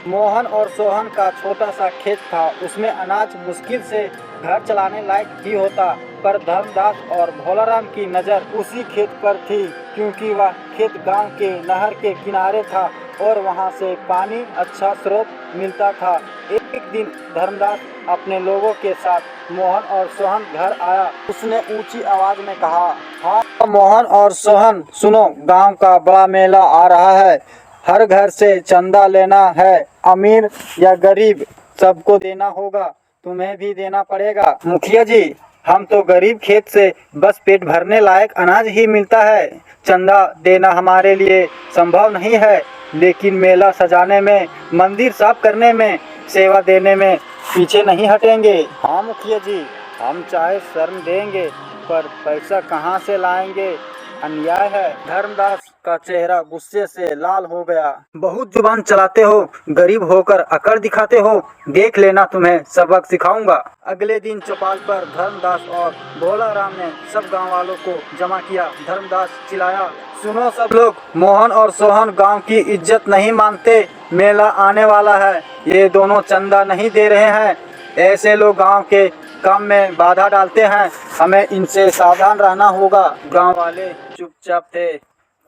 मोहन और सोहन का छोटा सा खेत था। उसमें अनाज मुश्किल से घर चलाने लायक ही होता, पर धर्मदास और भोलाराम की नज़र उसी खेत पर थी, क्योंकि वह खेत गांव के नहर के किनारे था और वहां से पानी अच्छा स्रोत मिलता था। एक दिन धर्मदास अपने लोगों के साथ मोहन और सोहन घर आया। उसने ऊंची आवाज में कहा, हाँ मोहन और सोहन सुनो, गांव का बड़ा मेला आ रहा है। हर घर से चंदा लेना है। अमीर या गरीब सबको देना होगा। तुम्हें भी देना पड़ेगा। मुखिया जी, हम तो गरीब, खेत से बस पेट भरने लायक अनाज ही मिलता है। चंदा देना हमारे लिए संभव नहीं है, लेकिन मेला सजाने में, मंदिर साफ करने में, सेवा देने में पीछे नहीं हटेंगे। हाँ मुखिया जी, हम चाहे शर्म देंगे, पर पैसा कहाँ से लाएंगे? अन्याय है। धर्मदास का चेहरा गुस्से से लाल हो गया। बहुत जुबान चलाते हो, गरीब होकर अकड़ दिखाते हो। देख लेना, तुम्हें सबक सिखाऊंगा। अगले दिन चौपाल पर धर्मदास और भोलाराम ने सब गांव वालों को जमा किया। धर्मदास चिल्लाया, सुनो सब लोग, मोहन और सोहन गांव की इज्जत नहीं मानते। मेला आने वाला है, ये दोनों चंदा नहीं दे रहे हैं। ऐसे लोग गांव के काम में बाधा डालते हैं। हमें इनसे सावधान रहना होगा। गांव वाले चुपचाप थे,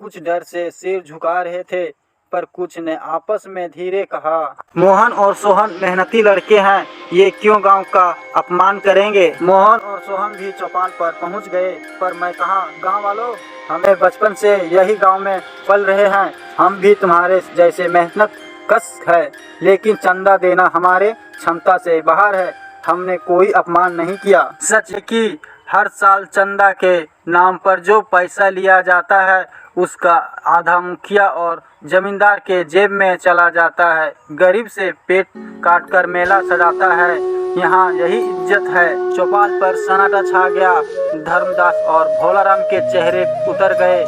कुछ डर से सिर झुका रहे थे, पर कुछ ने आपस में धीरे कहा, मोहन और सोहन मेहनती लड़के हैं, ये क्यों गांव का अपमान करेंगे? मोहन और सोहन भी चौपाल पर पहुंच गए, पर मैं कहा, गांव वालों, हमें बचपन से यही गांव में पल रहे हैं। हम भी तुम्हारे जैसे मेहनत कश है, लेकिन चंदा देना हमारे क्षमता से बाहर है। हमने कोई अपमान नहीं किया। सच है कि हर साल चंदा के नाम पर जो पैसा लिया जाता है, उसका आधा मुखिया और जमींदार के जेब में चला जाता है। गरीब से पेट काट कर मेला सजाता है, यहाँ यही इज्जत है। चौपाल पर सन्नाटा छा गया। धर्मदास और भोलाराम के चेहरे उतर गए।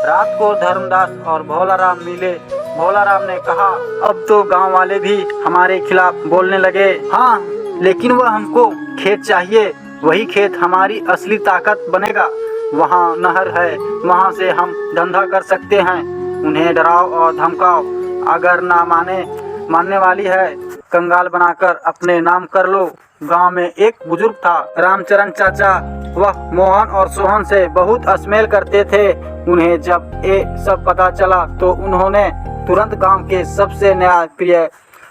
रात को धर्मदास और भोलाराम मिले। भोलाराम ने कहा, अब तो गांव वाले भी हमारे खिलाफ बोलने लगे। हाँ, लेकिन वह हमको खेत चाहिए, वही खेत हमारी असली ताकत बनेगा। वहाँ नहर है, वहाँ से हम धंधा कर सकते हैं। उन्हें डराओ और धमकाओ, अगर ना मानने वाली है, कंगाल बनाकर अपने नाम कर लो। गांव में एक बुजुर्ग था, रामचरण चाचा। वह मोहन और सोहन से बहुत अस्मेल करते थे। उन्हें जब ये सब पता चला तो उन्होंने तुरंत गांव के सबसे न्यायप्रिय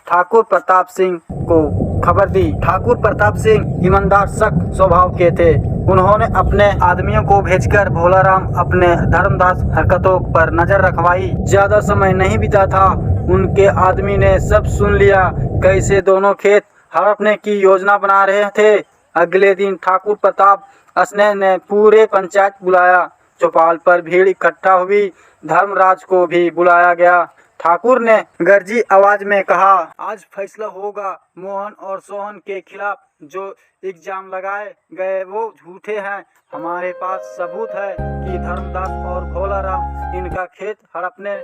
ठाकुर प्रताप सिंह को खबर दी। ठाकुर प्रताप सिंह ईमानदार, सख्त स्वभाव के थे। उन्होंने अपने आदमियों को भेजकर भोलाराम अपने धर्मदास हरकतों पर नजर रखवाई। ज्यादा समय नहीं बीता था, उनके आदमी ने सब सुन लिया, कैसे दोनों खेत हड़पने की योजना बना रहे थे। अगले दिन ठाकुर प्रताप स्नेह ने पूरे पंचायत बुलाया। चौपाल पर भीड़ इकट्ठा हुई। धर्मराज को भी बुलाया गया। ठाकुर ने गर्जी आवाज में कहा, आज फैसला होगा। मोहन और सोहन के खिलाफ जो इल्जाम लगाए गए वो झूठे हैं। हमारे पास सबूत है कि धर्मदास और भोलाराम इनका खेत हड़पने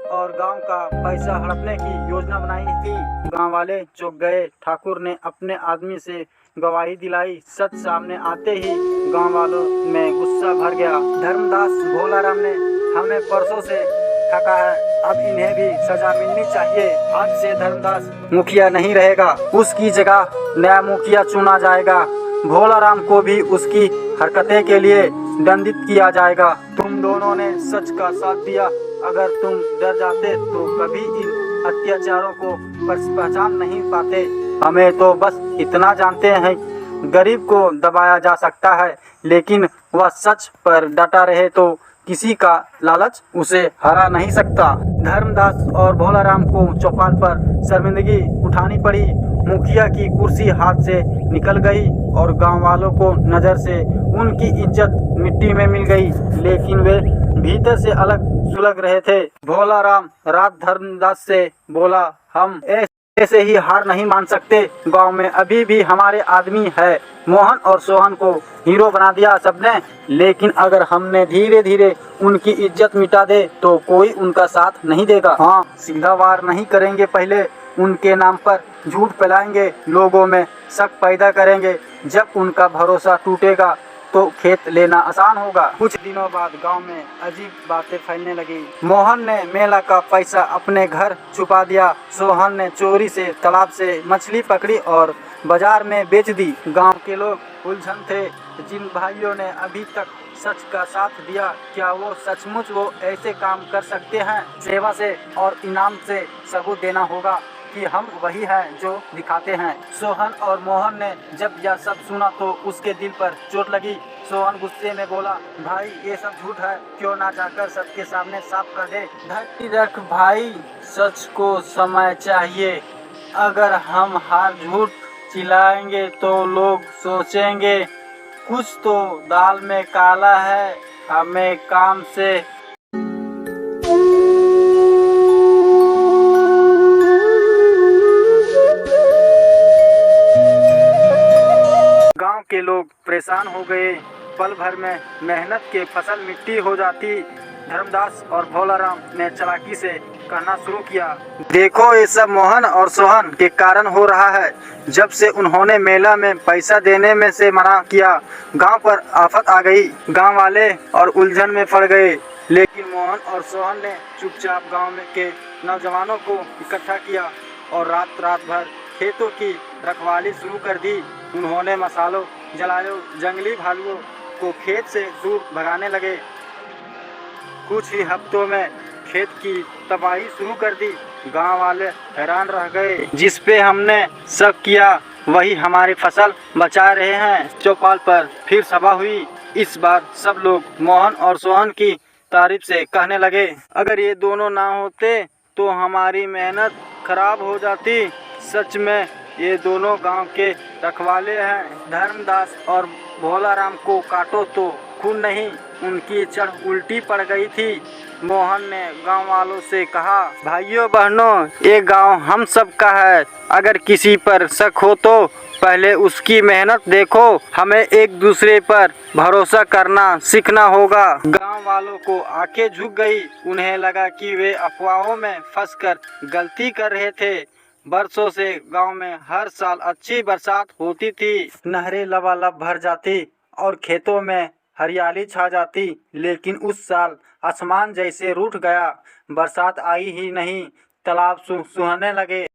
और गांव का पैसा हड़पने की योजना बनाई थी। गांव वाले चौंक गए। ठाकुर ने अपने आदमी से गवाही दिलाई। सच सामने आते ही गांव वालों में गुस्सा भर गया। धर्मदास भोलाराम ने हमें परसों से ठगा है, अब इन्हें भी सजा मिलनी चाहिए। आज से धर्मदास मुखिया नहीं रहेगा, उसकी जगह नया मुखिया चुना जाएगा। भोलाराम को भी उसकी हरकतें के लिए दंडित किया जाएगा। तुम दोनों ने सच का साथ दिया। अगर तुम डर जाते तो कभी इन अत्याचारों को पहचान नहीं पाते। हमें तो बस इतना जानते हैं, गरीब को दबाया जा सकता है, लेकिन वह सच पर डटा रहे तो किसी का लालच उसे हरा नहीं सकता। धर्मदास और भोलाराम को चौपाल पर शर्मिंदगी उठानी पड़ी। मुखिया की कुर्सी हाथ से निकल गई और गांव वालों को नजर से उनकी इज्जत मिट्टी में मिल गई, लेकिन वे भीतर से अलग सुलग रहे थे। भोलाराम रात धर्मदास से बोला, हम ऐसे ही हार नहीं मान सकते। गांव में अभी भी हमारे आदमी है। मोहन और सोहन को हीरो बना दिया सबने, लेकिन अगर हमने धीरे धीरे उनकी इज्जत मिटा दे तो कोई उनका साथ नहीं देगा। हाँ, सीधा वार नहीं करेंगे, पहले उनके नाम पर झूठ फैलाएंगे, लोगों में शक पैदा करेंगे। जब उनका भरोसा टूटेगा तो खेत लेना आसान होगा। कुछ दिनों बाद गांव में अजीब बातें फैलने लगी। मोहन ने मेला का पैसा अपने घर छुपा दिया। सोहन ने चोरी से तालाब से मछली पकड़ी और बाजार में बेच दी। गांव के लोग उलझन थे। जिन भाइयों ने अभी तक सच का साथ दिया, क्या वो सचमुच वो ऐसे काम कर सकते हैं? सेवा से और इनाम से सबूत देना होगा कि हम वही हैं जो दिखाते हैं। सोहन और मोहन ने जब यह सब सुना तो उसके दिल पर चोट लगी। सोहन गुस्से में बोला, भाई ये सब झूठ है, क्यों ना जाकर सबके सामने साफ कर दे। धैर्य रख भाई, सच को समय चाहिए। अगर हम हर झूठ चिल्लाएंगे तो लोग सोचेंगे कुछ तो दाल में काला है। हमें काम से गांव के लोग परेशान हो गए। पल भर में मेहनत के फसल मिट्टी हो जाती। धर्मदास और भोलाराम ने चालाकी से कहना शुरू किया, देखो ये सब मोहन और सोहन के कारण हो रहा है। जब से उन्होंने मेला में पैसा देने में से मना किया, गांव पर आफत आ गई। गांव वाले और उलझन में पड़ गए। लेकिन मोहन और सोहन ने चुपचाप गांव में के नौजवानों को इकट्ठा किया और रात भर खेतों की रखवाली शुरू कर दी। उन्होंने मसालों जलायो, जंगली भालुओं को खेत से दूर भगाने लगे। कुछ ही हफ्तों में खेत की तबाही शुरू कर दी। गांव वाले हैरान रह गए। जिस पे हमने शक किया वही हमारी फसल बचा रहे हैं। चौपाल पर फिर सभा हुई। इस बार सब लोग मोहन और सोहन की तारीफ से कहने लगे, अगर ये दोनों ना होते तो हमारी मेहनत खराब हो जाती। सच में ये दोनों गांव के रखवाले हैं। धर्मदास और भोलाराम को काटो तो खून नहीं, उनकी चढ़ उल्टी पड़ गई थी। मोहन ने गांव वालों से कहा, भाइयों बहनों, ये गांव हम सब का है। अगर किसी पर शक हो तो पहले उसकी मेहनत देखो। हमें एक दूसरे पर भरोसा करना सीखना होगा। गांव वालों को आंखें झुक गई। उन्हें लगा कि वे अफवाहों में फंसकर गलती कर रहे थे। बरसों से गांव में हर साल अच्छी बरसात होती थी। नहरें लबालब भर जाती और खेतों में हरियाली छा जाती। लेकिन उस साल आसमान जैसे रूठ गया। बरसात आई ही नहीं। तालाब सूखने लगे।